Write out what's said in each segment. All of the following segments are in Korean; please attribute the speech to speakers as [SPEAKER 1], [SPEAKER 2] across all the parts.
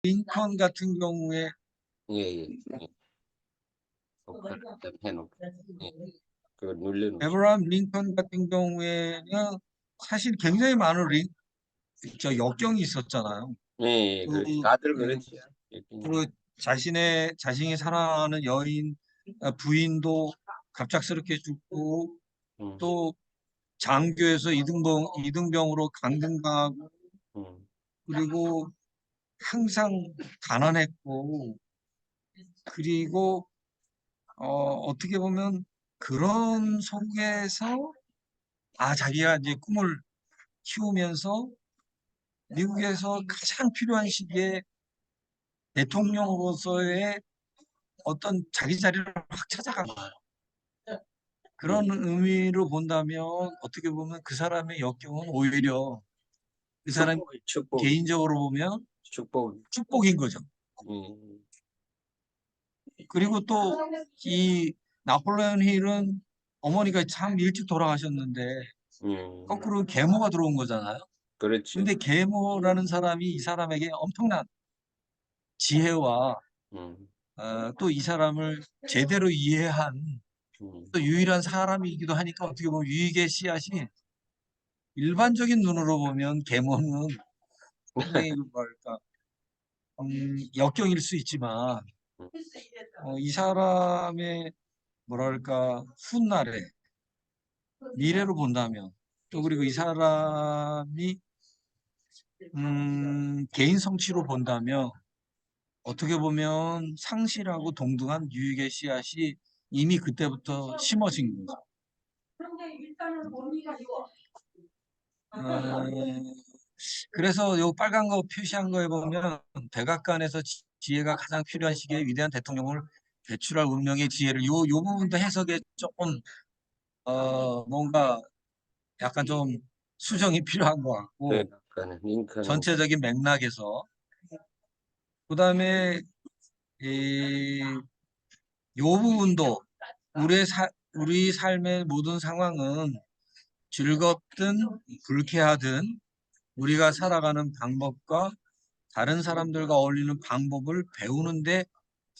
[SPEAKER 1] 링컨 같은 경우에
[SPEAKER 2] 예, 예. 예. 해놓고. 예. 그걸 눌러놓으시.
[SPEAKER 1] 에브라함 링컨 같은 경우에는 사실 굉장히 많은 역경이 있었잖아요.
[SPEAKER 2] 예, 예,
[SPEAKER 1] 그,
[SPEAKER 2] 그렇지. 다들
[SPEAKER 1] 예,
[SPEAKER 2] 그렇지. 예,
[SPEAKER 1] 그 자신이 사랑하는 여인, 부인도 갑작스럽게 죽고,
[SPEAKER 2] 음,
[SPEAKER 1] 또 장교에서 이등병으로 강등당하고,
[SPEAKER 2] 음,
[SPEAKER 1] 그리고 항상 가난했고, 그리고 어떻게 보면 그런 속에서 자기가 이제 꿈을 키우면서 미국에서 가장 필요한 시기에 대통령으로서의 어떤 자기 자리를 확 찾아간 거예요. 그런
[SPEAKER 2] 음.
[SPEAKER 1] 의미로 본다면 어떻게 보면 그 사람의 역경은 오히려 그 사람
[SPEAKER 2] 축복,
[SPEAKER 1] 개인적으로 보면
[SPEAKER 2] 축복.
[SPEAKER 1] 축복인 거죠.
[SPEAKER 2] 음,
[SPEAKER 1] 그리고 또 이 나폴레온 힐은 어머니가 참 일찍 돌아가셨는데
[SPEAKER 2] 음,
[SPEAKER 1] 거꾸로 계모가 들어온 거잖아요.
[SPEAKER 2] 그렇지.
[SPEAKER 1] 근데 계모라는 사람이 이 사람에게 엄청난 지혜와
[SPEAKER 2] 음,
[SPEAKER 1] 또 이 사람을 제대로 이해한
[SPEAKER 2] 음,
[SPEAKER 1] 또 유일한 사람이기도 하니까 어떻게 보면 유익의 씨앗이 일반적인 눈으로 보면 계모는 굉장히 뭐랄까 역경일 수 있지만
[SPEAKER 2] 음,
[SPEAKER 1] 이 사람의 뭐랄까 훗날에 미래로 본다면 또 그리고 이 사람이 개인 성취로 본다면 어떻게 보면 상실하고 동등한 유익의 씨앗이 이미 그때부터 심어진 거죠. 그래서 요 빨간 거 표시한 거에 보면 백악관에서 지혜가 가장 필요한 시기에 위대한 대통령을 배출할 운명의 지혜를 요 부분도 해석에 조금 뭔가 약간 좀 수정이 필요한 것
[SPEAKER 2] 그
[SPEAKER 1] 같고
[SPEAKER 2] 약간은 링컨은.
[SPEAKER 1] 전체적인 맥락에서 그다음에 이 요 부분도 우리 삶의 모든 상황은 즐겁든 불쾌하든 우리가 살아가는 방법과 다른 사람들과 어울리는 방법을 배우는데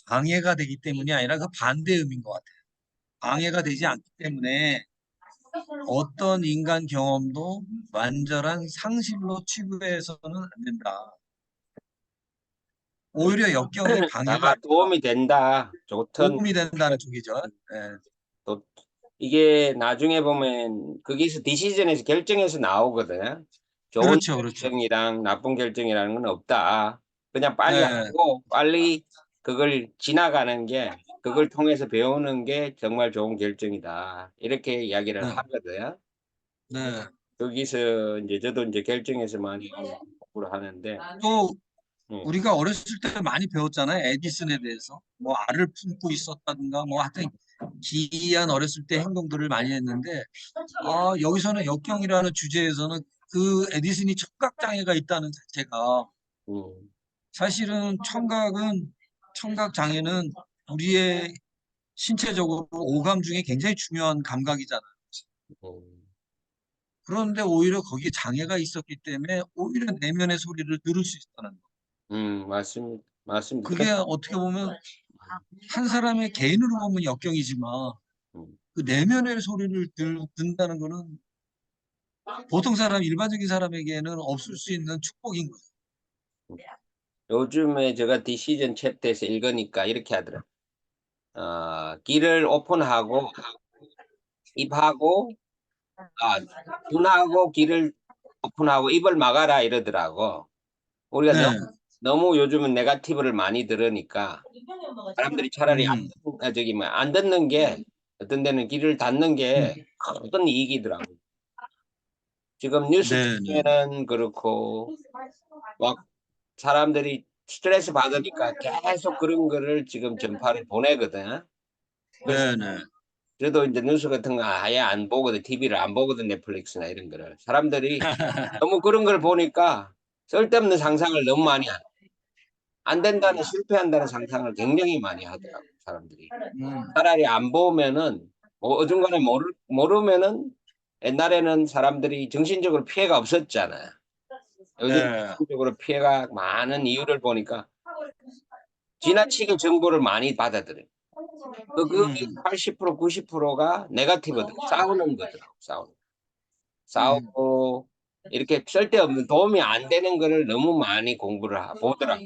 [SPEAKER 1] 방해가 되기 때문이 아니라 그 반대 의미인 것 같아요. 방해가 되지 않기 때문에 어떤 인간 경험도 완전한 상실로 취급해서는 안 된다. 오히려 역경이 방해가
[SPEAKER 2] 다만
[SPEAKER 1] 아니라
[SPEAKER 2] 도움이 된다. 좋든.
[SPEAKER 1] 도움이 된다는 쪽이죠. 예.
[SPEAKER 2] 또 이게 나중에 보면 거기서 디시전에서 결정해서 나오거든. 좋은
[SPEAKER 1] 그렇죠, 그렇죠.
[SPEAKER 2] 결정이랑 나쁜 결정이라는 건 없다. 그냥 빨리
[SPEAKER 1] 예,
[SPEAKER 2] 하고 빨리 그걸 지나가는 게, 그걸 통해서 배우는 게 정말 좋은 결정이다. 이렇게 이야기를
[SPEAKER 1] 네,
[SPEAKER 2] 하거든.
[SPEAKER 1] 네.
[SPEAKER 2] 거기서 이제 저도 이제 결정해서 많이 공부를 하는데.
[SPEAKER 1] 또
[SPEAKER 2] 음,
[SPEAKER 1] 우리가 어렸을 때 많이 배웠잖아요. 에디슨에 대해서. 뭐 알을 품고 있었다든가 뭐 하여튼 기이한 어렸을 때 행동들을 많이 했는데 여기서는 역경이라는 주제에서는 그 에디슨이 청각 장애가 있다는 자체가
[SPEAKER 2] 음,
[SPEAKER 1] 사실은 청각 장애는 우리의 신체적으로 오감 중에 굉장히 중요한 감각이잖아요.
[SPEAKER 2] 음,
[SPEAKER 1] 그런데 오히려 거기에 장애가 있었기 때문에 오히려 내면의 소리를 들을 수 있다는 거.
[SPEAKER 2] 맞습니다. 맞습니다.
[SPEAKER 1] 그게 어떻게 보면 한 사람의 개인으로 보면 역경이지만
[SPEAKER 2] 음.
[SPEAKER 1] 그 내면의 소리를 듣는다는 거는 보통 사람, 일반적인 사람에게는 없을 수 있는 축복인 거죠.
[SPEAKER 2] 요즘에 제가 디시전 챕터에서 읽으니까 이렇게 하더라고요. 길을 오픈하고 입하고, 아 문하고 길을 오픈하고 입을 막아라 이러더라고. 우리가
[SPEAKER 1] 네.
[SPEAKER 2] 너무 요즘은 네거티브를 많이 들으니까 사람들이 차라리
[SPEAKER 1] 음,
[SPEAKER 2] 안 듣는 게, 어떤 데는 귀를 닫는 게
[SPEAKER 1] 음.
[SPEAKER 2] 큰 이익이더라고요. 지금 뉴스
[SPEAKER 1] 네, 네.
[SPEAKER 2] 중에는 그렇고 막 사람들이 스트레스 받으니까 계속 그런 거를 지금 전파를 보내거든. 그래서
[SPEAKER 1] 네, 네.
[SPEAKER 2] 저도 인제 뉴스 같은 거 아예 안 보거든. TV를 안 보거든, 넷플릭스나 이런 거를. 사람들이 너무 그런 걸 보니까 쓸데없는 상상을 너무 많이 안 된다는, 실패한다는 상상을 굉장히 많이 하더라고요, 사람들이.
[SPEAKER 1] 음,
[SPEAKER 2] 차라리 안 보면은, 뭐 어중간에 모르면은, 옛날에는 사람들이 정신적으로 피해가 없었잖아요. 요즘
[SPEAKER 1] 네.
[SPEAKER 2] 적으로 피해가 많은 이유를 보니까 지나치게 정보를 많이 받아들여요. 그게
[SPEAKER 1] 음,
[SPEAKER 2] 80% 90%가 네거티브들 싸우는 거더라고.
[SPEAKER 1] 음,
[SPEAKER 2] 싸우고 이렇게 쓸데없는 도움이 안 되는 거를 너무 많이 공부를 보더라고.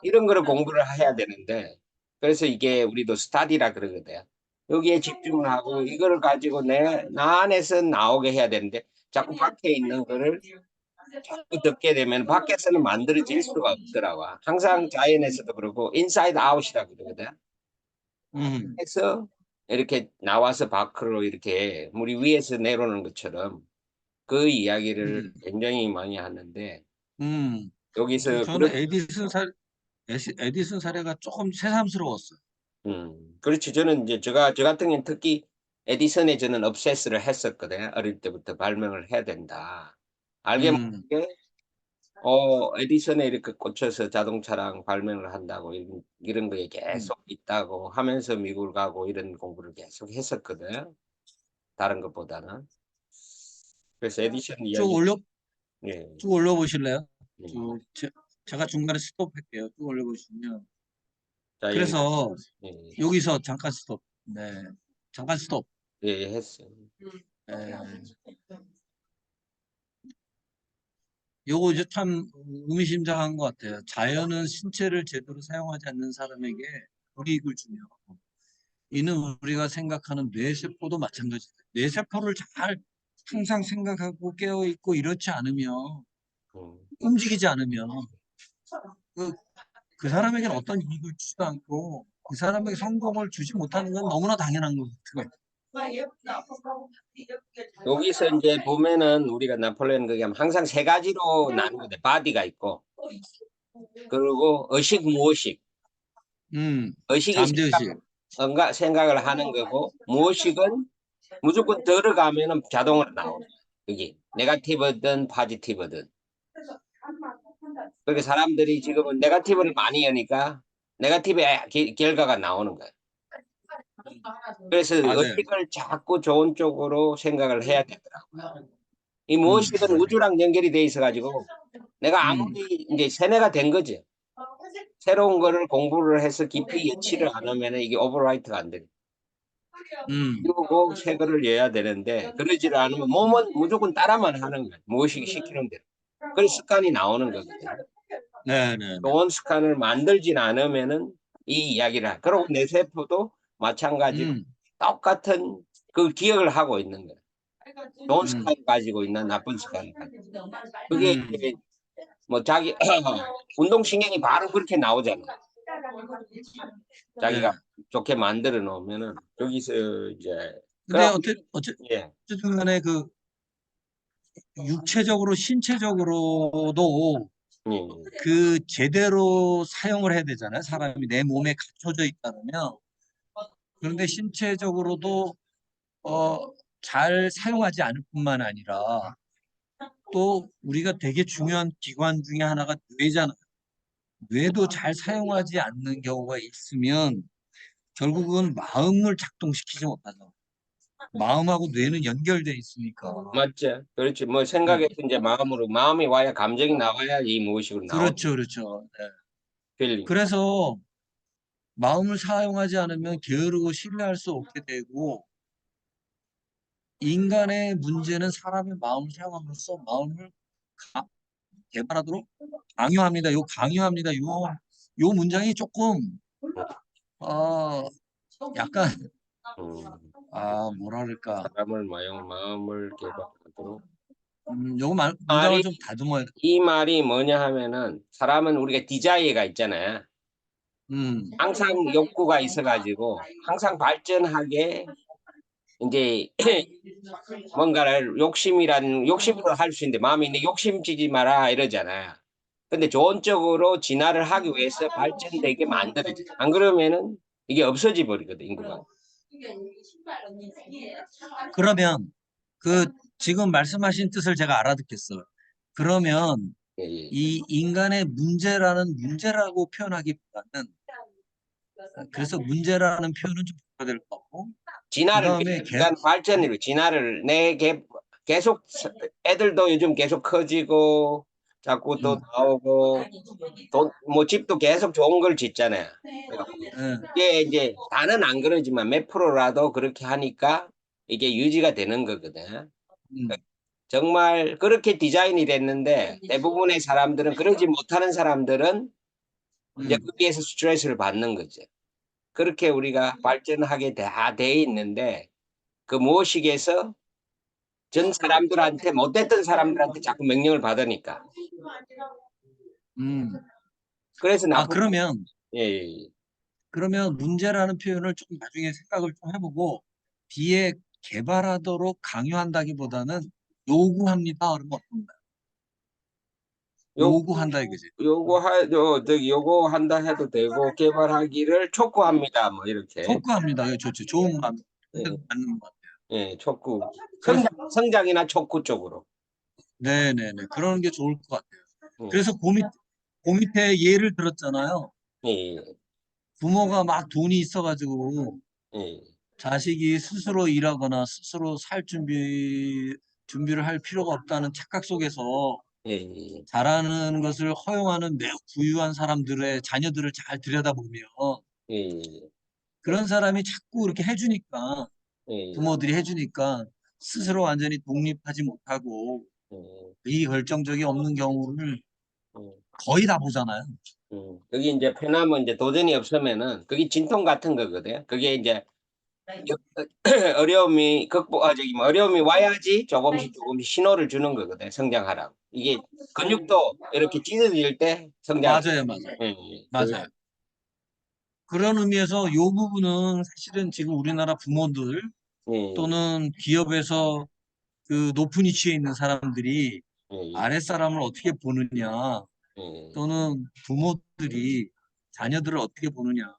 [SPEAKER 2] 이런 거를 공부를 해야 되는데 그래서 이게 우리도 스타디라 그러거든. 여기에 집중을 하고 이거를 가지고 나 안에서 나오게 해야 되는데 자꾸 밖에 있는 거를 자꾸 듣게 되면 밖에서는 만들어질 수가 없더라고. 항상 자연에서도 그렇고 인사이드 아웃이라고 그러거든.
[SPEAKER 1] 음,
[SPEAKER 2] 해서 이렇게 나와서 밖으로 이렇게 물이 위에서 내려오는 것처럼 그 이야기를
[SPEAKER 1] 음,
[SPEAKER 2] 굉장히 많이 하는데
[SPEAKER 1] 음.
[SPEAKER 2] 여기서
[SPEAKER 1] 저는
[SPEAKER 2] 그런
[SPEAKER 1] 에디슨 사례가 조금 새삼스러웠어요.
[SPEAKER 2] 그렇지. 저는 이제 저 같은 경우는 특히 에디슨에 저는 obsess를 했었거든. 어릴 때부터 발명을 해야 된다. 알게
[SPEAKER 1] 음,
[SPEAKER 2] 모르게 에디슨에 이렇게 꽂혀서 자동차랑 발명을 한다고 이런 거에
[SPEAKER 1] 음.
[SPEAKER 2] 계속 있다고 하면서 미국을 가고 이런 공부를 계속 했었거든. 다른 것보다는. 그래서 에디슨
[SPEAKER 1] 쭉
[SPEAKER 2] 이야기
[SPEAKER 1] 올려,
[SPEAKER 2] 예.
[SPEAKER 1] 쭉 올려보실래요?
[SPEAKER 2] 음.
[SPEAKER 1] 쭉, 제가 중간에 스톱할게요. 쭉 올려보시면.
[SPEAKER 2] 자, 여기
[SPEAKER 1] 그래서
[SPEAKER 2] 예.
[SPEAKER 1] 여기서 잠깐 스톱. 네. 잠깐 스톱.
[SPEAKER 2] 예, 했어요.
[SPEAKER 1] 네. 요거 이제 참 의미심장한 것 같아요. 자연은 신체를 제대로 사용하지 않는 사람에게 불이익을 주며 이는 우리가 생각하는 뇌세포도 마찬가지다. 뇌세포를 잘 항상 생각하고 깨어있고 이렇지 않으면
[SPEAKER 2] 음.
[SPEAKER 1] 움직이지 않으면 그, 그 사람에게는 어떤 이익을 주지도 않고 그 사람에게 성공을 주지 못하는 건 너무나 당연한 것 같아요.
[SPEAKER 2] 여기서 이제 보면은 우리가 나폴레옹 그게 항상 세 가지로 나누거든. 바디가 있고 그리고 의식 무의식. 의식이
[SPEAKER 1] 잠재의식.
[SPEAKER 2] 생각을 하는 거고 무의식은 무조건 들어가면은 자동으로 나오는 거야. 그게 네거티브든 포지티브든. 그렇게 사람들이 지금은 네거티브를 많이 하니까 네거티브의 결과가 나오는 거야. 그래서
[SPEAKER 1] 맞아요.
[SPEAKER 2] 의식을 자꾸 좋은 쪽으로 생각을 해야 되더라고요. 이
[SPEAKER 1] 음,
[SPEAKER 2] 무의식은 우주랑 연결이 돼 있어 가지고 내가
[SPEAKER 1] 음,
[SPEAKER 2] 아무리 이제 세뇌가 된 거지. 새로운 거를 공부를 해서 깊이 예치를 안 하면은 이게 오버라이트가 안 돼.
[SPEAKER 1] 음,
[SPEAKER 2] 그리고 새 거를 이어야 되는데 그러지를 않으면 몸은 무조건 따라만 하는 거야. 무의식이 시키는 대로. 그래서 습관이 나오는 거거든.
[SPEAKER 1] 네네네.
[SPEAKER 2] 좋은 습관을 만들진 않으면은 이 이야기를 그리고 내 세포도 마찬가지로
[SPEAKER 1] 음,
[SPEAKER 2] 똑같은 그 기억을 하고 있는 거야. 좋은
[SPEAKER 1] 음,
[SPEAKER 2] 습관을 가지고 있나 나쁜 습관을 가지고. 그게
[SPEAKER 1] 음,
[SPEAKER 2] 이제 뭐 자기 운동신경이 바로 그렇게 나오잖아. 자기가
[SPEAKER 1] 네.
[SPEAKER 2] 좋게 만들어 놓으면은 여기서 이제
[SPEAKER 1] 근데
[SPEAKER 2] 그럼 예.
[SPEAKER 1] 어쨌든 간에 그 육체적으로, 신체적으로도
[SPEAKER 2] 예.
[SPEAKER 1] 그 제대로 사용을 해야 되잖아요. 사람이 내 몸에 갖춰져 있다면. 그런데 신체적으로도 어, 잘 사용하지 않을 뿐만 아니라 또 우리가 되게 중요한 기관 중에 하나가 뇌잖아요. 뇌도 잘 사용하지 않는 경우가 있으면 결국은 마음을 작동시키지 못하죠. 마음하고 뇌는 연결돼 있으니까.
[SPEAKER 2] 맞죠. 그렇지. 뭐
[SPEAKER 1] 네.
[SPEAKER 2] 생각에서 이제 마음으로 마음이 와야 감정이 나와야 이 무의식으로 나오는
[SPEAKER 1] 그렇죠, 그렇죠. 네.
[SPEAKER 2] 필링.
[SPEAKER 1] 그래서 마음을 사용하지 않으면 게으르고 신뢰할 수 없게 되고 인간의 문제는 사람의 마음을 사용함으로써 마음을 개발하도록 강요합니다. 요 강요합니다. 요 문장이 조금 어 약간
[SPEAKER 2] 음.
[SPEAKER 1] 뭐라 그럴까
[SPEAKER 2] 사람을 마음을 개발하도록
[SPEAKER 1] 문장을
[SPEAKER 2] 말이
[SPEAKER 1] 좀 다듬어야 돼.
[SPEAKER 2] 이 말이 뭐냐 하면은 사람은 우리가 디자이어가 있잖아요.
[SPEAKER 1] 음,
[SPEAKER 2] 항상 욕구가 있어 가지고 항상 발전하게 인제 뭔가를 욕심으로 할 수 있는데 마음이 있는데 "욕심지지 마라." 이러잖아요. 근데 좋은 쪽으로 진화를 하기 위해서 발전되게 만들어져. 안 그러면은 이게 없어져 버리거든, 인구가.
[SPEAKER 1] 그러면 그 지금 말씀하신 뜻을 제가 알아듣겠어요. 그러면
[SPEAKER 2] 예예.
[SPEAKER 1] 이 인간의 문제라는 문제라고 표현하기보다는 그래서 문제라는 표현은 좀 바꿔야 될 것 같고 그
[SPEAKER 2] 진화를
[SPEAKER 1] 다음에
[SPEAKER 2] 인간 발전으로 진화를 내 계속 애들도 요즘 계속 커지고 자꾸 또
[SPEAKER 1] 음.
[SPEAKER 2] 나오고 뭐 집도 계속 좋은 걸 짓잖아요. 그래갖고
[SPEAKER 1] 예.
[SPEAKER 2] 이게 이제 다는 안 그러지만 몇 프로라도 그렇게 하니까 이게 유지가 되는 거거든.
[SPEAKER 1] 음.
[SPEAKER 2] 정말 그렇게 디자인이 됐는데 대부분의 사람들은 그러지 못하는 사람들은 이제
[SPEAKER 1] 음.
[SPEAKER 2] 거기에서 스트레스를 받는 거죠. 그렇게 우리가 발전하게 다 돼 있는데 그 무의식에서 전 사람들한테 못됐던 사람들한테 자꾸 명령을 받으니까.
[SPEAKER 1] 음.
[SPEAKER 2] 그래서
[SPEAKER 1] 아,
[SPEAKER 2] 나쁜
[SPEAKER 1] 그러면
[SPEAKER 2] 예, 예, 예.
[SPEAKER 1] 문제라는 표현을 좀 나중에 생각을 좀 해보고 뒤에 개발하도록 강요한다기보다는 요구합니다. 그러면 어떤가요?
[SPEAKER 2] 요
[SPEAKER 1] 요구한다 이거지.
[SPEAKER 2] 저기 요거한다 해도 되고 개발하기를 촉구합니다. 뭐 이렇게.
[SPEAKER 1] 촉구합니다. 이거 좋죠. 좋은 말
[SPEAKER 2] 예,
[SPEAKER 1] 맞는 것 같아요.
[SPEAKER 2] 예, 촉구.
[SPEAKER 1] 그래서
[SPEAKER 2] 성장이나 촉구 쪽으로.
[SPEAKER 1] 네네네 그러는 게 좋을 것 같아요.
[SPEAKER 2] 예,
[SPEAKER 1] 그래서 그 밑에 예를 들었잖아요.
[SPEAKER 2] 예,
[SPEAKER 1] 부모가 막 돈이 있어가지고
[SPEAKER 2] 예,
[SPEAKER 1] 자식이 스스로 일하거나 스스로 살 준비를 할 필요가 없다는 착각 속에서
[SPEAKER 2] 예, 예,
[SPEAKER 1] 잘하는 것을 허용하는 매우 부유한 사람들의 자녀들을 잘 들여다보면
[SPEAKER 2] 예,
[SPEAKER 1] 그런 사람이 자꾸 이렇게 해주니까
[SPEAKER 2] 예,
[SPEAKER 1] 부모들이 해주니까 스스로 완전히 독립하지 못하고
[SPEAKER 2] 예,
[SPEAKER 1] 이 결정적이 없는 경우를
[SPEAKER 2] 예.
[SPEAKER 1] 거의 다 보잖아요.
[SPEAKER 2] 그게 이제 편하면 이제 도전이 없으면은 그게 진통 같은 거거든. 그게 이제 어려움이 저기 뭐 어려움이 와야지 조금씩 조금씩 신호를 주는 거거든. 성장하라고. 이게 근육도 이렇게 찢어질 때 성장.
[SPEAKER 1] 맞아요, 맞아요,
[SPEAKER 2] 예, 예.
[SPEAKER 1] 맞아요. 그런 의미에서 이 부분은 사실은 지금 우리나라 부모들
[SPEAKER 2] 예,
[SPEAKER 1] 또는 기업에서 그 높은 위치에 있는 사람들이
[SPEAKER 2] 예,
[SPEAKER 1] 아랫사람을 어떻게 보느냐
[SPEAKER 2] 예.
[SPEAKER 1] 또는 부모들이 자녀들을 어떻게 보느냐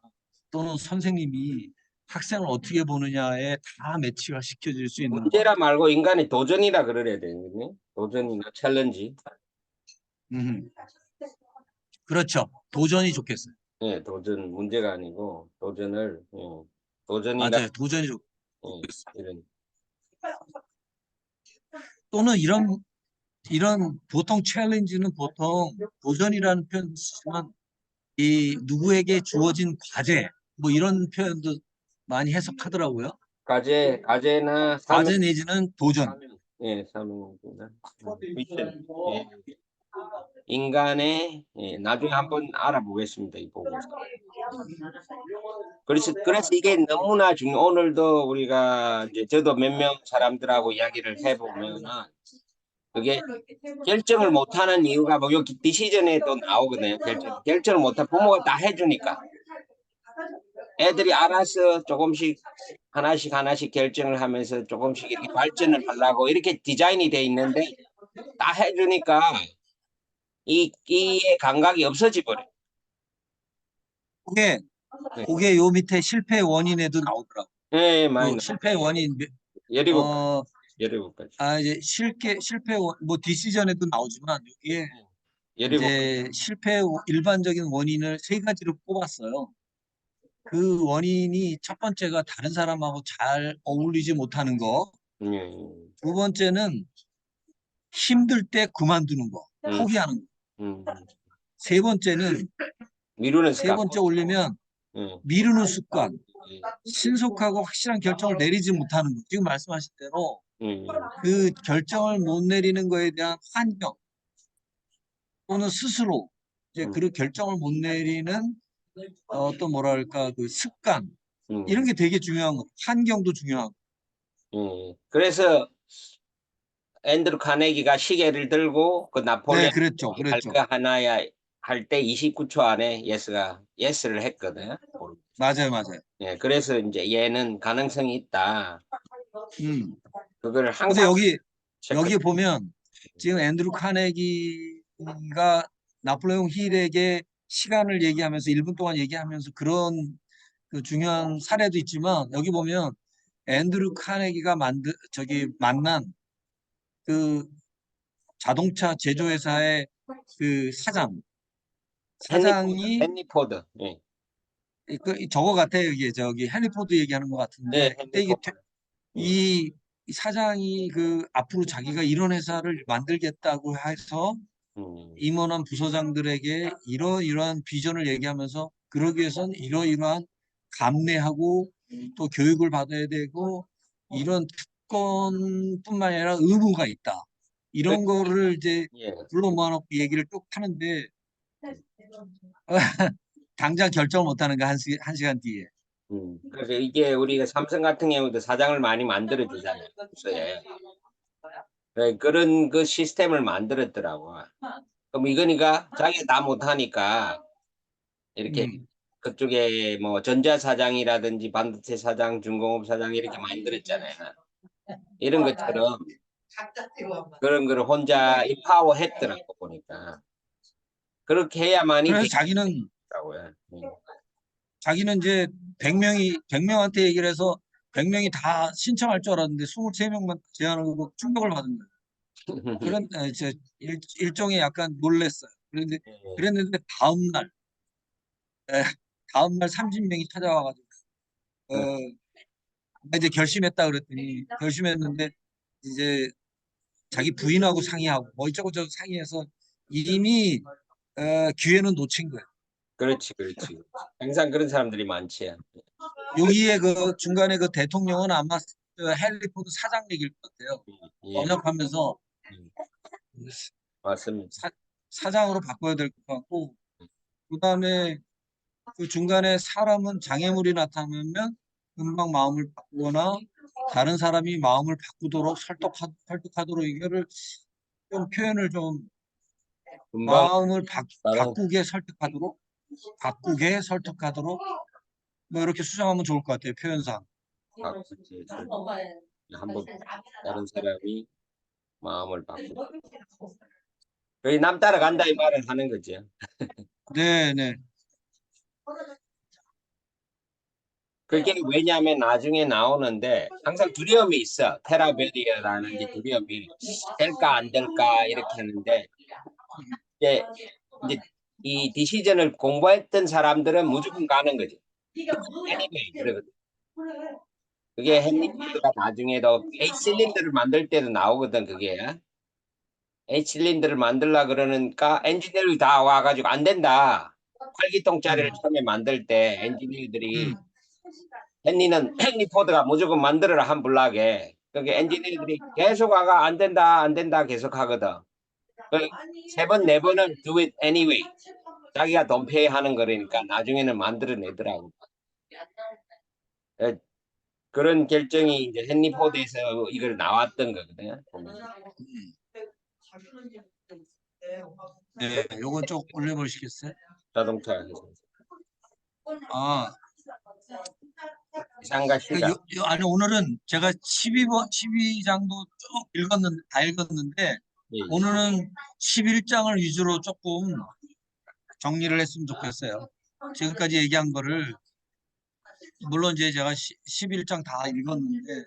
[SPEAKER 1] 또는 선생님이 학생을 어떻게 보느냐에 다 매치가 시켜질 수 있는 것
[SPEAKER 2] 문제라
[SPEAKER 1] 같아요.
[SPEAKER 2] 말고 인간의 도전이라 그래야 되거든요. 도전이나 챌린지.
[SPEAKER 1] 음, 그렇죠. 도전이 좋겠어요.
[SPEAKER 2] 예, 도전 문제가 아니고 도전을 도전이라
[SPEAKER 1] 맞아요. 도전이
[SPEAKER 2] 예,
[SPEAKER 1] 좋겠어요.
[SPEAKER 2] 이런
[SPEAKER 1] 또는 이런 보통 챌린지는 보통 도전이라는 표현도 쓰지만 이 누구에게 주어진 과제 뭐 이런 표현도 많이 해석하더라고요.
[SPEAKER 2] 과제나
[SPEAKER 1] 과제 내지는 도전.
[SPEAKER 2] 사명, 예, 사명이나 미션. 예, 인간의 나중에 한번 알아보겠습니다. 이 보고서. 그래서 이게 너무나 오늘도 우리가 이제 저도 몇 명 사람들하고 이야기를 해보면은 그게 결정을 못하는 이유가 뭐 여기 디시전에 또 나오거든요. 결정을 못한 부모가 다 해주니까 애들이 알아서 조금씩 하나씩 하나씩 결정을 하면서 조금씩 이렇게 발전을 하려고 이렇게 디자인이 돼 있는데 다 해주니까 이의 감각이 없어져 버려.
[SPEAKER 1] 그게
[SPEAKER 2] 네.
[SPEAKER 1] 그게 요 밑에 실패 원인에도 나오더라고.
[SPEAKER 2] 예, 많이
[SPEAKER 1] 그
[SPEAKER 2] 나.
[SPEAKER 1] 실패 원인
[SPEAKER 2] 17가지.
[SPEAKER 1] 어
[SPEAKER 2] 17가지.
[SPEAKER 1] 이제 실패 뭐 디시전에도 나오지만 여기에
[SPEAKER 2] 일곱
[SPEAKER 1] 이제 일반적인 원인을 세 가지로 꼽았어요. 그 원인이 첫 번째가 다른 사람하고 잘 어울리지 못하는 거.
[SPEAKER 2] 음,
[SPEAKER 1] 두 번째는 힘들 때 그만두는 거,
[SPEAKER 2] 음,
[SPEAKER 1] 포기하는 거.
[SPEAKER 2] 음.
[SPEAKER 1] 세 번째는
[SPEAKER 2] 미루는
[SPEAKER 1] 세
[SPEAKER 2] 습관.
[SPEAKER 1] 번째 올리면
[SPEAKER 2] 음,
[SPEAKER 1] 미루는 습관.
[SPEAKER 2] 음,
[SPEAKER 1] 신속하고 확실한 결정을 내리지 못하는 거. 지금 말씀하신 대로
[SPEAKER 2] 음,
[SPEAKER 1] 그 결정을 못 내리는 거에 대한 환경 또는 스스로 이제
[SPEAKER 2] 음,
[SPEAKER 1] 그 결정을 못 내리는 어떤 뭐랄까 그 습관 이런
[SPEAKER 2] 음,
[SPEAKER 1] 게 되게 중요한 거. 환경도 중요하고.
[SPEAKER 2] 그래서 앤드루 카네기가 시계를 들고 그
[SPEAKER 1] 네,
[SPEAKER 2] 나폴레옹
[SPEAKER 1] 그랬죠,
[SPEAKER 2] 갈
[SPEAKER 1] 그랬죠.
[SPEAKER 2] 거 하나야 할 때 29초 안에 예스를 했거든.
[SPEAKER 1] 맞아요, 맞아요.
[SPEAKER 2] 예, 그래서 이제 얘는 가능성이 있다.
[SPEAKER 1] 음.
[SPEAKER 2] 그걸
[SPEAKER 1] 근데
[SPEAKER 2] 항상 체크.
[SPEAKER 1] 여기 보면 지금 앤드루 카네기가 나폴레옹 힐에게 시간을 얘기하면서 1분 동안 얘기하면서 그런 그 중요한 사례도 있지만 여기 보면 앤드루 카네기가 만난 그 자동차 제조회사의 그
[SPEAKER 2] 헨리
[SPEAKER 1] 사장이
[SPEAKER 2] 헨리 포드. 예,
[SPEAKER 1] 저거 같아요. 이게 저기 헨리 포드 얘기하는 것
[SPEAKER 2] 예,
[SPEAKER 1] 같은데
[SPEAKER 2] 헨리
[SPEAKER 1] 그때
[SPEAKER 2] 포드. 예,
[SPEAKER 1] 이 사장이 그 앞으로 자기가 이런 회사를 만들겠다고 해서 임원원 부서장들에게 이러이러한 비전을 얘기하면서 그러기 위해서는 이러이러한 감내하고 또 교육을 받아야 되고 이런 특권뿐만 아니라 의무가 있다. 이런 거를 이제
[SPEAKER 2] 예.
[SPEAKER 1] 불러 모아놓고 얘기를 쭉 하는데 당장 결정을 못하는 거 한 시간 뒤에.
[SPEAKER 2] 그래서 이게 우리가 삼성 같은 경우도 사장을 많이 만들어 주잖아요. 부서에. 네, 그런 그 시스템을 만들었더라고. 그럼 이거니까 자기가 다 못하니까 이렇게
[SPEAKER 1] 음.
[SPEAKER 2] 그쪽에 뭐 전자사장이라든지 반도체 사장, 중공업 사장 이렇게 만들었잖아요. 이런 것처럼 그런 거를 혼자 empower 했더라고 보니까. 그렇게 해야만이
[SPEAKER 1] 그래서
[SPEAKER 2] 되더라고요.
[SPEAKER 1] 자기는 이제 100명한테 얘기를 해서 100명이 다 신청할 줄 알았는데 23명만 제안을 하고 충격을 받은 거예요. 그런 이제 일종의 약간 놀랬어요. 그랬는데 다음 날 30명이 찾아와가지고 어, 나 이제 결심했다 그랬더니 결심했는데 이제 자기 부인하고 상의하고 뭐 이쩌고저쩌고 상의해서 이미 기회는 놓친 거예요.
[SPEAKER 2] 그렇지, 그렇지. 항상 그런 사람들이 많지.
[SPEAKER 1] 여기에 그 중간에 그 대통령은 아마 그 헨리 포드 사장 얘기일 것 같아요.
[SPEAKER 2] 예,
[SPEAKER 1] 번역하면서
[SPEAKER 2] 예, 맞습니다.
[SPEAKER 1] 사장으로 바꿔야 될 것 같고 그다음에 그 중간에 사람은 장애물이 나타나면 금방 마음을 바꾸거나 다른 사람이 마음을 바꾸도록 설득하도록 이거를 좀 표현을 좀
[SPEAKER 2] 금방
[SPEAKER 1] 마음을
[SPEAKER 2] 다른
[SPEAKER 1] 바꾸게 설득하도록 뭐 이렇게 수정하면 좋을 것 같아요. 표현상.
[SPEAKER 2] 바꾸지. 한번 다른 사람이 마음을 바꾸고. 거의 남 따라간다 이 말을 하는 거죠.
[SPEAKER 1] 네네.
[SPEAKER 2] 그게 왜냐하면 나중에 나오는데 항상 두려움이 있어. 테라베리어라는 게 두려움이 될까 안 될까 이렇게 하는데 이제 이제 이 디시전을 공부했던 사람들은 무조건 가는 거지. anyway 그러거든. 그게 헨리 포드가 나중에도 H 실린더를 만들 때도 나오거든 그게. H 실린더를 만들라 그러니까 엔지니어들이 다 와가지고 안 된다. 활기통짜리를 처음에 만들 때 엔지니어들이
[SPEAKER 1] 음.
[SPEAKER 2] 헨리 포드가 무조건 만들어라 한 불나게. 그게 엔지니어들이 계속 와가 안 된다 안 된다 계속 하거든. 세 번 네 번은 do it anyway. 자기가 돈 페이하는 거라니까 나중에는 만들어내더라고. 예, 그런 결정이 이제 헨리 포드에서 이걸 나왔던 거거든요. 보면.
[SPEAKER 1] 네, 요건 좀 올려보시겠어요?
[SPEAKER 2] 자동차 회사.
[SPEAKER 1] 아,
[SPEAKER 2] 상가 시장.
[SPEAKER 1] 아니, 오늘은 제가 12장도 쭉 다 읽었는데,
[SPEAKER 2] 예, 예.
[SPEAKER 1] 오늘은 11장을 위주로 조금 정리를 했으면 좋겠어요. 지금까지 얘기한 거를, 물론 이제 제가 11장 다 읽었는데,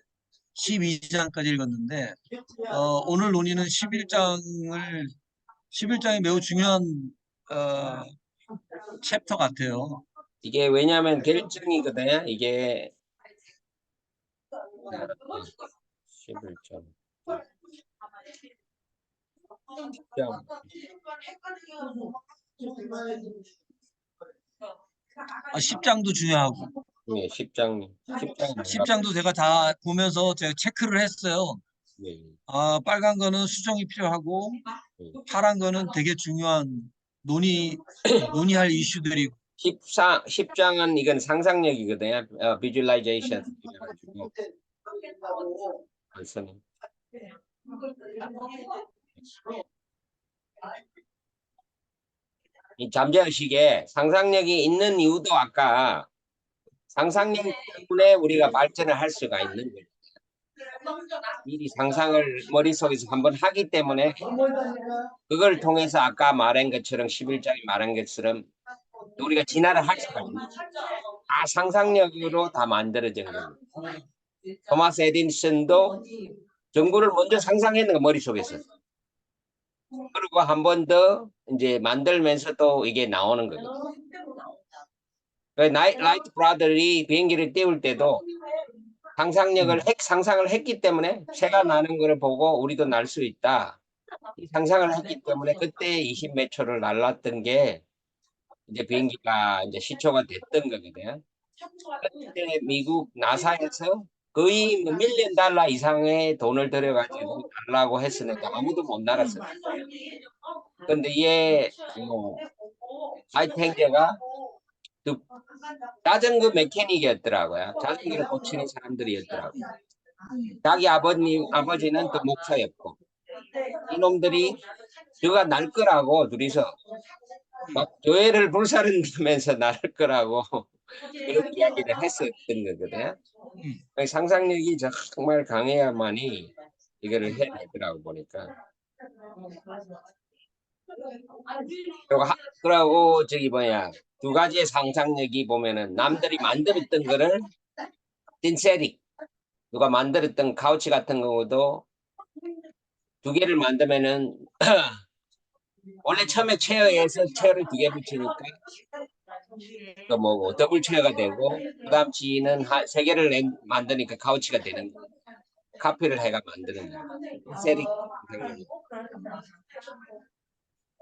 [SPEAKER 1] 12장까지 읽었는데, 오늘 논의는 11장이 매우 중요한, 어, 챕터 같아요.
[SPEAKER 2] 이게 왜냐하면 결정이거든요. 이게 11점. 10점.
[SPEAKER 1] 10장도 중요하고,
[SPEAKER 2] 네, 10장. 10장 내가
[SPEAKER 1] 10장도 제가 다 보면서 제가 체크를 했어요.
[SPEAKER 2] 네,
[SPEAKER 1] 빨간 거는 수정이 필요하고,
[SPEAKER 2] 네.
[SPEAKER 1] 파란 거는 되게 중요한 논의할 이슈들이고,
[SPEAKER 2] 10장은 이건 상상력이거든요. 비주얼라이제이션 해가지고 말씀이. 이 잠재의식에 상상력이 있는 이유도 아까 상상력 때문에 우리가 발전을 할 수가 있는 거예요. 미리 상상을 머릿속에서 한번 하기 때문에 그걸 통해서 아까 말한 것처럼 11장이 말한 것처럼 우리가 진화를 할 수가 있는 거예요. 다 상상력으로 다 만들어진 거예요. 토마스 에디슨도 전구를 먼저 상상했는 거 머릿속에서. 그리고 한 번 더 이제 만들면서 또 이게 나오는 거거든요. 라이트 브라더들이 비행기를 띄울 때도 상상을 했기 때문에 새가 나는 거를 보고 우리도 날 수 있다. 이 상상을 했기 때문에 그때 20 몇 초를 날랐던 게 이제 비행기가 이제 시초가 됐던 거거든요. 그때 미국 나사에서 거의 뭐 $1 million 이상의 돈을 들여가지고 달라고 했으니까 아무도 못 날았어요. 근데 얘 화이트 형제가 그 자전거 메케닉이었더라고요. 자전거를 고치는 사람들이었더라고요. 자기 아버지는 또 목사였고, 이놈들이 저가 날 거라고 둘이서 막 교회를 불사른다면서 날 거라고 그런 이야기를 했었던 거거든요. 상상력이 정말 강해야만이 이거를 해내더라고 보니까. 그러고 저기 뭐야, 두 가지의 상상력이 보면은 남들이 만들었던 거를 신세릭, 누가 만들었던 카우치 같은 경우도 두 개를 만들면은 원래 처음에 체어에서 체어를 두 개 붙이니까 그 뭐고 더블 체어가 되고, 그다음 지는 세 개를 만드니까 카우치가 되는 거예요. 카피를 해가 만드는 거예요. 세릭 상상력이.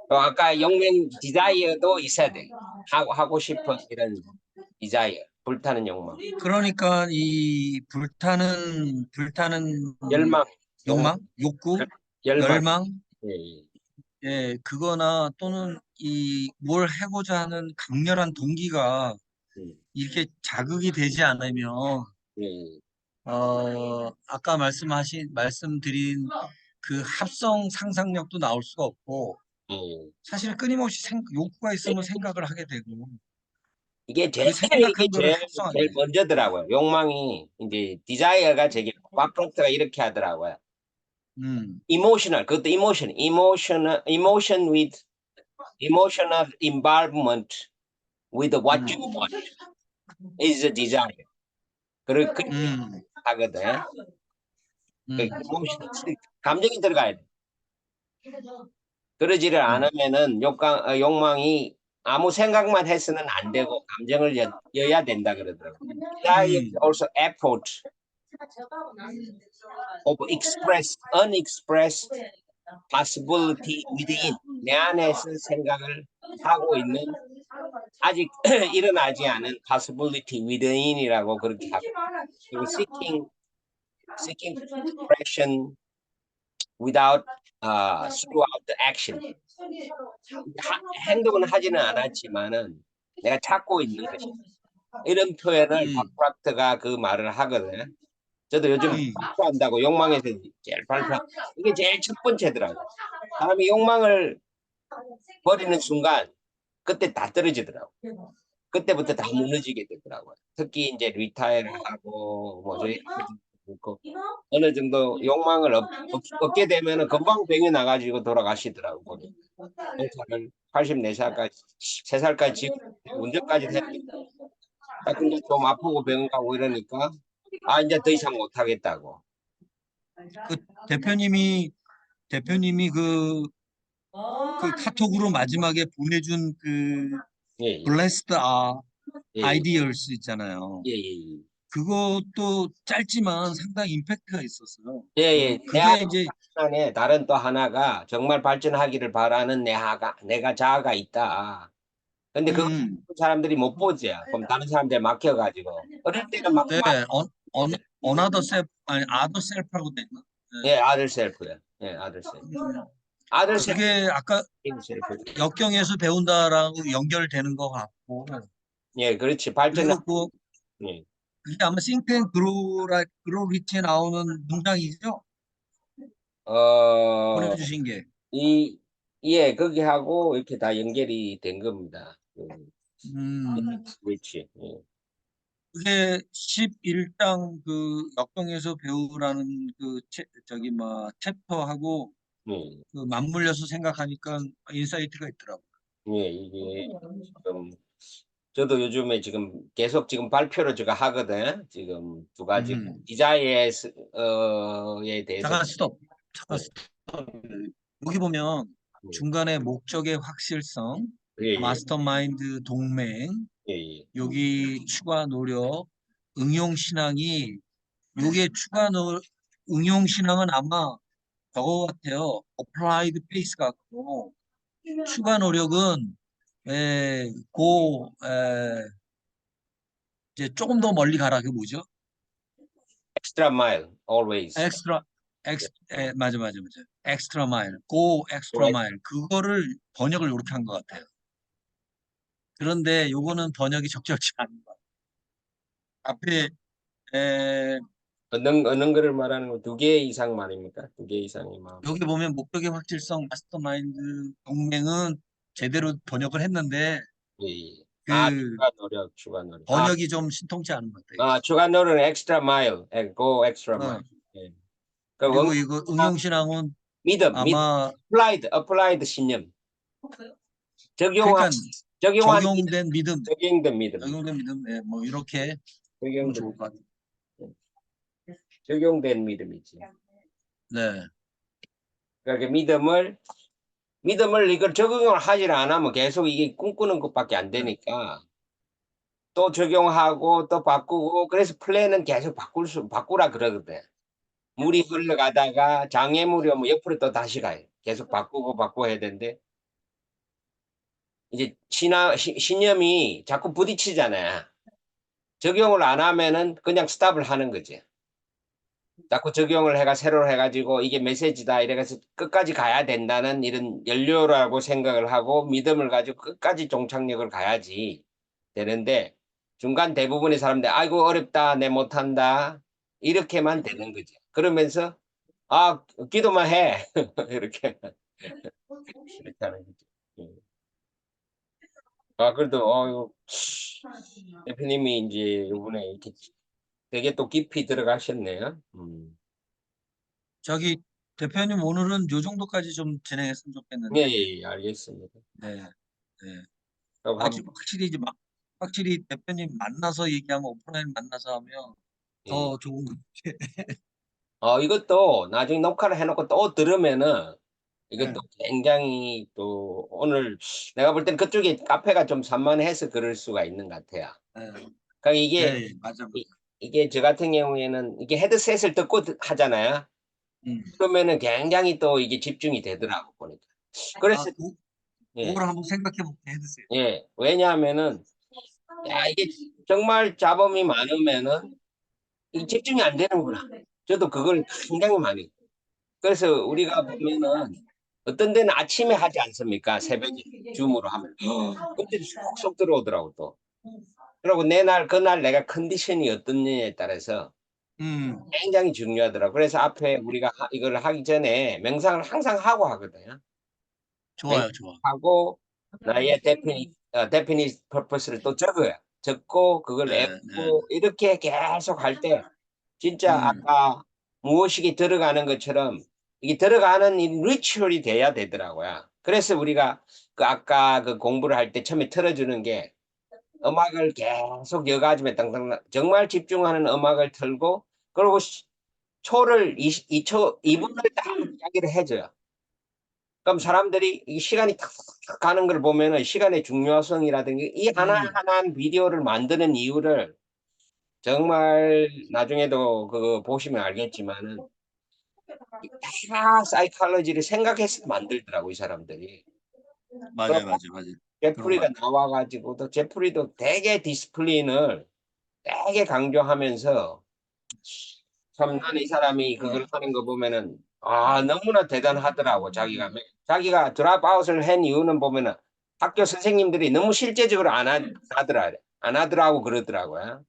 [SPEAKER 2] 또 아까 용맹 디자이어도 있어야 돼. 하고 싶은 이런 디자이어, 불타는 욕망,
[SPEAKER 1] 그러니까 이 불타는
[SPEAKER 2] 열망,
[SPEAKER 1] 욕망, 욕구,
[SPEAKER 2] 열망.
[SPEAKER 1] 열망,
[SPEAKER 2] 예, 예.
[SPEAKER 1] 예, 그거나 또는 이 뭘 하고자 하는 강렬한 동기가
[SPEAKER 2] 음,
[SPEAKER 1] 이렇게 자극이 되지 않으면
[SPEAKER 2] 예,
[SPEAKER 1] 아까 말씀드린 그 합성 상상력도 나올 수가 없고
[SPEAKER 2] 예, 예.
[SPEAKER 1] 사실 끊임없이 욕구가 있으면 생각을 하게 되고
[SPEAKER 2] 이게
[SPEAKER 1] 그
[SPEAKER 2] 이게
[SPEAKER 1] 생각한 거를
[SPEAKER 2] 제일
[SPEAKER 1] 합성하게.
[SPEAKER 2] 먼저더라고요. 욕망이 이제 디자이어가 저기 바프로트가 이렇게 하더라고요.
[SPEAKER 1] 음,
[SPEAKER 2] 이모셔널, 그것도 emotion with emotional involvement with what you
[SPEAKER 1] 음,
[SPEAKER 2] want is a desire. 그렇게
[SPEAKER 1] 음,
[SPEAKER 2] 하거든. 그
[SPEAKER 1] 음,
[SPEAKER 2] 이모션, 감정이 들어가야 돼. 그러지를
[SPEAKER 1] 음,
[SPEAKER 2] 않으면은 욕망이 아무 생각만 해서는 안 되고 감정을 여야 된다 그러더라고요. Desire is
[SPEAKER 1] 음,
[SPEAKER 2] also effort of unexpressed possibility within. 내 안에서 생각을 하고 있는 아직 일어나지 않은 possibility within이라고 그렇게 하고, 그리고 seeking expression without throughout the action. 행동은 하지는 않았지만은 내가 찾고 있는 것이, 이런 표현을
[SPEAKER 1] 음,
[SPEAKER 2] 바프라트가 그 말을 하거든요. 저도 요즘 발표한다고 욕망에서 제일 이게 제일 첫 번째더라고요. 사람이 욕망을 버리는 순간 그때 다 떨어지더라고요. 그때부터 다 무너지게 되더라고요. 특히 이제 리타이어를 하고 뭐 저희 그렇고 어느 정도 욕망을 얻게 되면은 금방 병이 나가지고 돌아가시더라고요. 보니까. 경찰을 84살까지 3살까지 지금 운전까지 했는데, 근데 좀 아프고 병원 가고 이러니까 이제 더 이상 못하겠다고.
[SPEAKER 1] 그 대표님이 그 카톡으로 마지막에 보내준 그
[SPEAKER 2] 예, 예,
[SPEAKER 1] 블레스드
[SPEAKER 2] 예,
[SPEAKER 1] 아이디얼스 있잖아요.
[SPEAKER 2] 예, 예,
[SPEAKER 1] 그것도 짧지만 상당히 임팩트가 있었어요.
[SPEAKER 2] 예, 예. 내
[SPEAKER 1] 그게 이제
[SPEAKER 2] 안에 다른 또 하나가 정말 발전하기를 바라는 내가 자아가 있다. 근데 그거
[SPEAKER 1] 음,
[SPEAKER 2] 사람들이 못 보지. 그럼 다른 사람들 막혀가지고. 어릴 때는 막,
[SPEAKER 1] 네, 어나더 셀프 아니 아더 셀프라고 됐나?
[SPEAKER 2] 예, 아들 셀프야. 예, 아들 셀프.
[SPEAKER 1] 음,
[SPEAKER 2] 아들 셀프,
[SPEAKER 1] 그게 아까
[SPEAKER 2] 셀프.
[SPEAKER 1] 역경에서 배운다라고 연결되는 것 같고
[SPEAKER 2] 예, 그렇지. 발전,
[SPEAKER 1] 그리고 그
[SPEAKER 2] 예.
[SPEAKER 1] 그게 아마 그로 리치에 나오는 문장이죠?
[SPEAKER 2] 어,
[SPEAKER 1] 보내주신 게.
[SPEAKER 2] 이, 예, 거기하고 이렇게 다 연결이 된 겁니다.
[SPEAKER 1] 음,
[SPEAKER 2] 그렇지. 예.
[SPEAKER 1] 그게 11장 그 역경에서 배우라는 그 저기 뭐 챕터하고
[SPEAKER 2] 예,
[SPEAKER 1] 그 맞물려서 생각하니까 인사이트가 있더라고요.
[SPEAKER 2] 예, 이게 지금 저도 요즘에 지금 계속 지금 발표를 제가 하거든. 지금 두 가지
[SPEAKER 1] 음,
[SPEAKER 2] 디자이어에 대해서.
[SPEAKER 1] 잠깐 스톱. 잠깐
[SPEAKER 2] 예,
[SPEAKER 1] 스톱. 여기 보면
[SPEAKER 2] 예,
[SPEAKER 1] 중간에 목적의 확실성,
[SPEAKER 2] 예,
[SPEAKER 1] 마스터마인드 동맹,
[SPEAKER 2] 예, 예.
[SPEAKER 1] 여기 추가 노력, 응용 신앙이 요게 응용 신앙은 아마 저거 같아요. 어플라이드 페이스 같고 추가 노력은 이제 조금 더 멀리 가라. 그게 뭐죠?
[SPEAKER 2] extra mile, always.
[SPEAKER 1] 엑스트라 맞아. 엑스트라 마일, 고 엑스트라
[SPEAKER 2] Always.
[SPEAKER 1] 마일. 그거를 번역을 이렇게 한 것 같아요. 그런데 요거는 번역이 적절치 않은 것 같아요. 앞에 에,
[SPEAKER 2] 얻는 거를 말하는 거 두 개 이상 말입니까? 두 개 이상이 마음.
[SPEAKER 1] 여기 보면 목적의 확실성 마스터마인드 동맹은 제대로 번역을 했는데
[SPEAKER 2] 예, 예. 아,
[SPEAKER 1] 그
[SPEAKER 2] 추가 노력, 추가 노력.
[SPEAKER 1] 번역이 좀 신통치 않은 것 같아요.
[SPEAKER 2] 추가 노력은 extra mile, go extra
[SPEAKER 1] 어,
[SPEAKER 2] mile. 예. 그
[SPEAKER 1] 그리고 이거 응용신앙은
[SPEAKER 2] 믿음,
[SPEAKER 1] 아마
[SPEAKER 2] applied 신념. 적용한,
[SPEAKER 1] 그러니까
[SPEAKER 2] 적용한 믿음,
[SPEAKER 1] 적용된 믿음,
[SPEAKER 2] 적용된 믿음,
[SPEAKER 1] 적용된 믿음, 뭐 이렇게 하면
[SPEAKER 2] 적용된,
[SPEAKER 1] 좋을 것 같아요.
[SPEAKER 2] 적용된 믿음이지.
[SPEAKER 1] 네,
[SPEAKER 2] 그러니까 믿음을 이걸 적용을 하질 않으면 계속 이게 꿈꾸는 것밖에 안
[SPEAKER 1] 네.
[SPEAKER 2] 되니까 또 적용하고 또 바꾸고 그래서 플랜은 계속 바꾸라 그러거든. 물이 흘러가다가 장애물이 오면 옆으로 또 다시 가요. 계속 바꾸고 해야 되는데 이제 신념이 자꾸 부딪히잖아요. 적용을 안 하면은 그냥 스탑을 하는 거지. 자꾸 적용을 해가 새로 해 가지고 '이게 메시지다.' 이래 가지고 끝까지 가야 된다는 이런 연료라고 생각을 하고 믿음을 가지고 끝까지 종착역을 가야지 되는데 중간 대부분의 사람들 '아이고 어렵다. 내 못한다.' 이렇게만 되는 거죠. 그러면서 '아 기도만 해.' 이렇게 이렇게 하는 거죠. 음. 그래도 대표님이 인제 요번에 이렇게 되게 또 깊이 들어가셨네요. 음.
[SPEAKER 1] 저기 대표님 오늘은 요 정도까지 좀 진행했으면 좋겠는데,
[SPEAKER 2] 예예예. 알겠습니다.
[SPEAKER 1] 네, 네.
[SPEAKER 2] 그럼
[SPEAKER 1] 확실히 이제 확실히 대표님 만나서 얘기하면 오프라인 만나서 하면
[SPEAKER 2] 예.
[SPEAKER 1] 더 좋은 것 같아요.
[SPEAKER 2] 이것도 나중에 녹화를 해 놓고 또 들으면은
[SPEAKER 1] 네,
[SPEAKER 2] 이것도 굉장히 또 오늘 내가 볼 때는 그쪽에 카페가 좀 산만해서 그럴 수가 있는 것 같아요.
[SPEAKER 1] 네,
[SPEAKER 2] 그러니까 이게
[SPEAKER 1] 네, 맞아.
[SPEAKER 2] 이 이게 저 같은 경우에는 이게 헤드셋을 듣고 하잖아요.
[SPEAKER 1] 음.
[SPEAKER 2] 그러면은 굉장히 또 이게 집중이 되더라고 보니까. 그래서 예.
[SPEAKER 1] 그거를 한번 생각해 보게 해주세요.
[SPEAKER 2] 예. 왜냐하면은 야 이게 정말 잡음이 많으면은 이게 집중이 안 되는구나. 저도 그걸 굉장히 많이 그래서 우리가 보면은 어떤 데는 아침에 하지 않습니까? 새벽에 줌으로 하면. 그때도 쏙쏙 들어오더라고 또. 그리고 그날 내가 컨디션이 어떻느냐에 따라서
[SPEAKER 1] 음,
[SPEAKER 2] 굉장히 중요하더라고요. 그래서 앞에 우리가 이걸 하기 전에 명상을 항상 하고 하거든요.
[SPEAKER 1] 좋아요, 좋아.
[SPEAKER 2] 명상하고 나의 definite purpose를 또 적어요. 적고 그걸
[SPEAKER 1] 네, 네.
[SPEAKER 2] 외우고 이렇게 계속 할 때 진짜
[SPEAKER 1] 음,
[SPEAKER 2] 아까 무의식이 들어가는 것처럼 이게 들어가는 이 리추얼이 돼야 되더라고요. 그래서 우리가 그 아까 그 공부를 할 때 처음에 틀어 주는 게 음악을 계속 여 가지면 땅땅땅 정말 집중하는 음악을 틀고 그리고 초를 2초 2 분을 딱 이야기를 해 줘요. 그럼 사람들이 이 시간이 탁탁탁 가는 걸 보면은 시간의 중요성이라든지 이
[SPEAKER 1] 음,
[SPEAKER 2] 하나하나한 비디오를 만드는 이유를 정말 나중에도 그거 보시면 알겠지만은 이 다 사이콜로지를 생각해서 만들더라고 이 사람들이. 그
[SPEAKER 1] 맞아요. 그런 것
[SPEAKER 2] 제프리가
[SPEAKER 1] 같아요.
[SPEAKER 2] 나와 가지고도 제프리도 되게 디시플린을 되게 강조하면서 참 나는 이 사람이 그걸 하는 거 보면은 너무나 대단하더라고 자기가 드롭아웃을 한 이유는 보면은 학교 선생님들이 너무 실제적으로 안 하더라고 그러더라고요.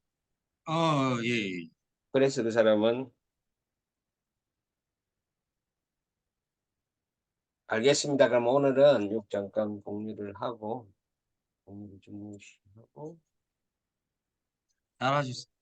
[SPEAKER 1] 예, 예.
[SPEAKER 2] 그래서 그 사람은 알겠습니다. 그럼 오늘은 요 잠깐 공유를 하고 공유 좀 하고
[SPEAKER 1] 잘하셨어요.